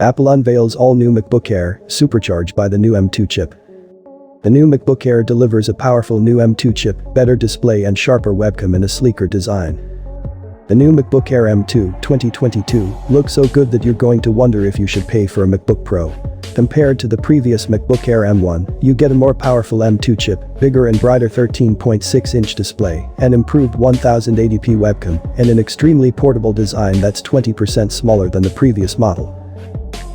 Apple unveils all-new MacBook Air, supercharged by the new M2 chip. The new MacBook Air delivers a powerful new M2 chip, better display and sharper webcam in a sleeker design. The new MacBook Air M2 2022 looks so good that you're going to wonder if you should pay for a MacBook Pro. Compared to the previous MacBook Air M1, you get a more powerful M2 chip, bigger and brighter 13.6-inch display, an improved 1080p webcam, and an extremely portable design that's 20% smaller than the previous model.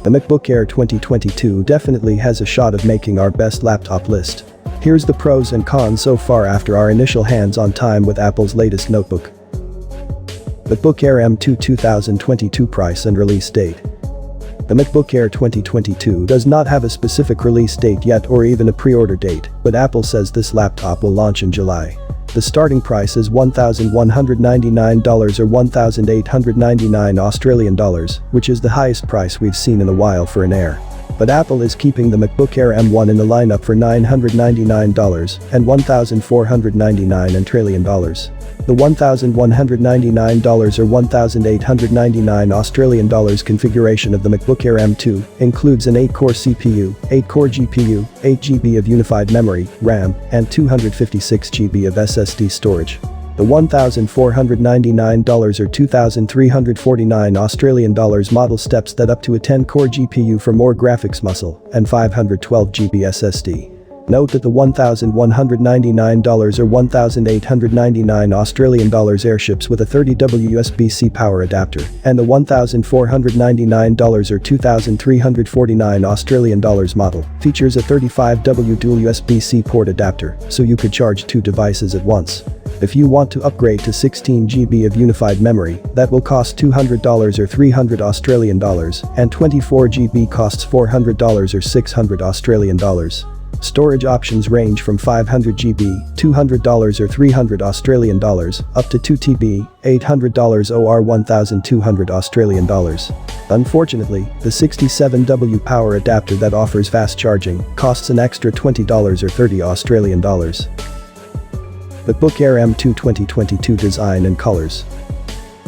The MacBook Air 2022 definitely has a shot of making our best laptop list. Here's the pros and cons so far after our initial hands-on time with Apple's latest notebook. MacBook Air M2 2022 price and release date. The MacBook Air 2022 does not have a specific release date yet or even a pre-order date, but Apple says this laptop will launch in July. The starting price is $1,199 or $1,899 Australian dollars, which is the highest price we've seen in a while for an Air. But Apple is keeping the MacBook Air M1 in the lineup for $999 and $1,499 Australian dollars. The $1,199 or $1,899 Australian dollars configuration of the MacBook Air M2 includes an 8-core CPU, 8-core GPU, 8GB of unified memory, RAM, and 256GB of SSD storage. The $1,499 or $2,349 Australian dollars model steps that up to a 10-core GPU for more graphics muscle and 512GB SSD. Note that the $1,199 or $1,899 Australian dollars Air ships with a 30W USB-C power adapter, and the $1,499 or $2,349 Australian dollars model features a 35W dual USB-C port adapter, so you could charge two devices at once. If you want to upgrade to 16GB of unified memory, that will cost $200 or 300 Australian dollars, and 24GB costs $400 or 600 Australian dollars. Storage options range from 500GB, $200 or 300 Australian dollars, up to 2TB, $800 or 1,200 Australian dollars. Unfortunately, the 67W power adapter that offers fast charging costs an extra $20 or 30 Australian dollars. MacBook Air M2 2022 design and colors.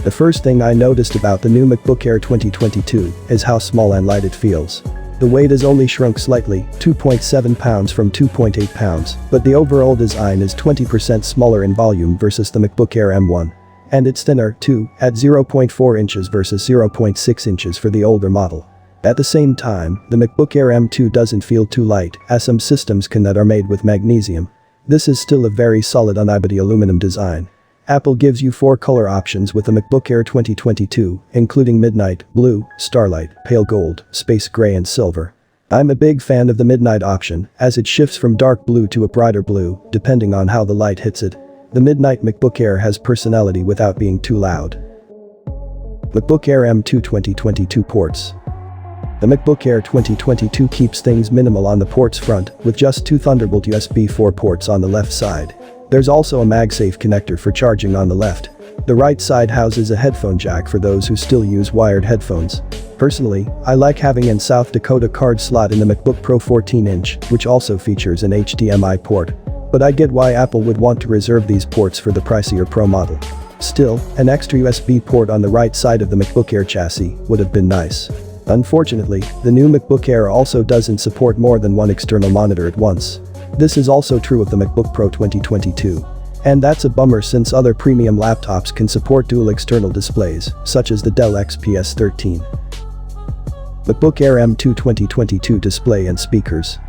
The first thing I noticed about the new MacBook Air 2022 is how small and light it feels. The weight has only shrunk slightly, 2.7 pounds from 2.8 pounds, but the overall design is 20% smaller in volume versus the MacBook Air M1. And it's thinner, too, at 0.4 inches versus 0.6 inches for the older model. At the same time, the MacBook Air M2 doesn't feel too light, as some systems can that are made with magnesium. This is still a very solid unibody aluminum design. Apple gives you 4 color options with the MacBook Air 2022, including Midnight, Blue, Starlight, Pale Gold, Space Gray and Silver. I'm a big fan of the Midnight option, as it shifts from dark blue to a brighter blue, depending on how the light hits it. The Midnight MacBook Air has personality without being too loud. MacBook Air M2 2022 ports. The MacBook Air 2022 keeps things minimal on the ports front, with just 2 Thunderbolt USB 4 ports on the left side. There's also a MagSafe connector for charging on the left. The right side houses a headphone jack for those who still use wired headphones. Personally, I like having an South Dakota card slot in the MacBook Pro 14-inch, which also features an HDMI port. But I get why Apple would want to reserve these ports for the pricier Pro model. Still, an extra USB port on the right side of the MacBook Air chassis would have been nice. Unfortunately, the new MacBook Air also doesn't support more than one external monitor at once. This is also true of the MacBook Pro 2022. And that's a bummer since other premium laptops can support dual external displays, such as the Dell XPS 13. MacBook Air M2 2022 display and speakers.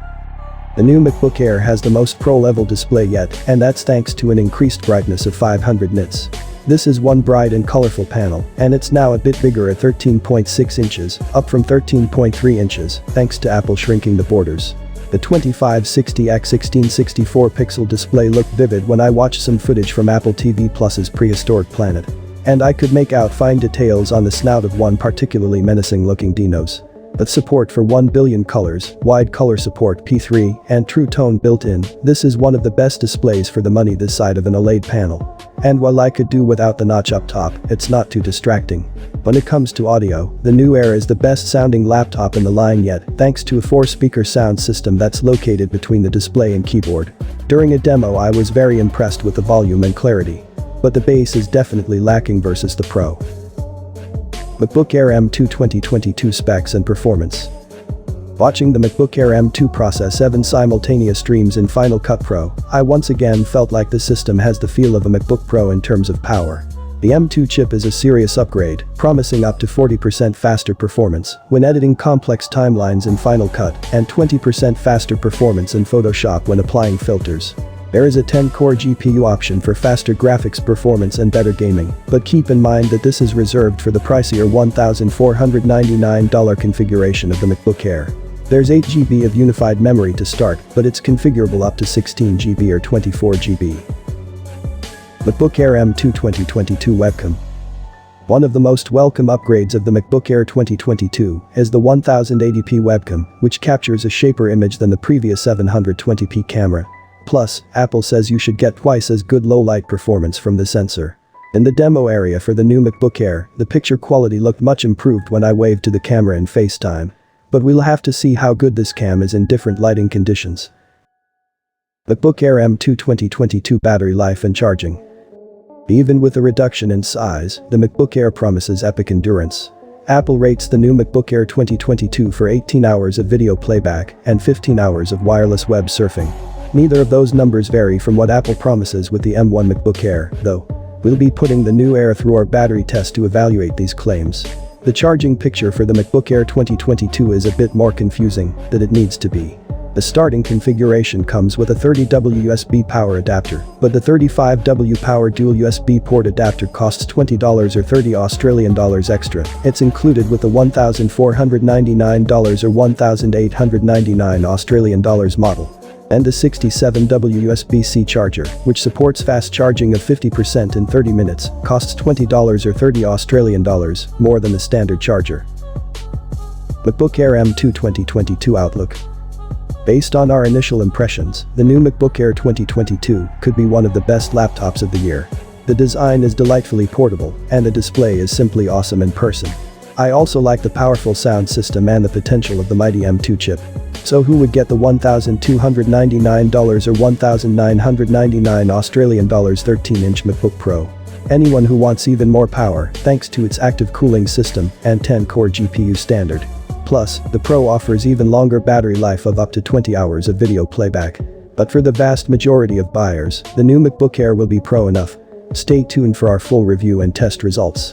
The new MacBook Air has the most pro-level display yet, and that's thanks to an increased brightness of 500 nits. This is one bright and colorful panel, and it's now a bit bigger at 13.6 inches, up from 13.3 inches, thanks to Apple shrinking the borders. The 2560x1664 pixel display looked vivid when I watched some footage from Apple TV Plus's Prehistoric Planet. And I could make out fine details on the snout of one particularly menacing-looking dino. But support for 1 billion colors, wide color support P3, and True Tone built in, this is one of the best displays for the money this side of an OLED panel. And while I could do without the notch up top, it's not too distracting. When it comes to audio, the new Air is the best sounding laptop in the line yet, thanks to a 4-speaker sound system that's located between the display and keyboard. During a demo I was very impressed with the volume and clarity. But the bass is definitely lacking versus the Pro. MacBook Air M2 2022 specs and performance. Watching the MacBook Air M2 process 7 simultaneous streams in Final Cut Pro, I once again felt like the system has the feel of a MacBook Pro in terms of power. The M2 chip is a serious upgrade, promising up to 40% faster performance when editing complex timelines in Final Cut and 20% faster performance in Photoshop when applying filters. There is a 10-core GPU option for faster graphics performance and better gaming, but keep in mind that this is reserved for the pricier $1,499 configuration of the MacBook Air. There's 8 GB of unified memory to start, but it's configurable up to 16 GB or 24 GB. MacBook Air M2 2022 webcam. One of the most welcome upgrades of the MacBook Air 2022 is the 1080p webcam, which captures a sharper image than the previous 720p camera. Plus, Apple says you should get twice as good low-light performance from the sensor. In the demo area for the new MacBook Air, the picture quality looked much improved when I waved to the camera in FaceTime. But we'll have to see how good this cam is in different lighting conditions. MacBook Air M2 2022 battery life and charging. Even with a reduction in size, the MacBook Air promises epic endurance. Apple rates the new MacBook Air 2022 for 18 hours of video playback and 15 hours of wireless web surfing. Neither of those numbers vary from what Apple promises with the M1 MacBook Air, though. We'll be putting the new Air through our battery test to evaluate these claims. The charging picture for the MacBook Air 2022 is a bit more confusing than it needs to be. The starting configuration comes with a 30W USB power adapter, but the 35W power dual USB port adapter costs $20 or 30 Australian dollars extra. It's included with the $1,499 or 1,899 Australian dollars model. And a 67W USB-C charger, which supports fast charging of 50% in 30 minutes, costs $20 or 30 Australian dollars, more than the standard charger. MacBook Air M2 2022 outlook. Based on our initial impressions, the new MacBook Air 2022 could be one of the best laptops of the year. The design is delightfully portable, and the display is simply awesome in person. I also like the powerful sound system and the potential of the mighty M2 chip. So who would get the $1,299 or 1,999 Australian dollars 13-inch MacBook Pro? Anyone who wants even more power thanks to its active cooling system and 10-core GPU standard. Plus, the Pro offers even longer battery life of up to 20 hours of video playback. But for the vast majority of buyers, the new MacBook Air will be Pro enough. Stay tuned for our full review and test results.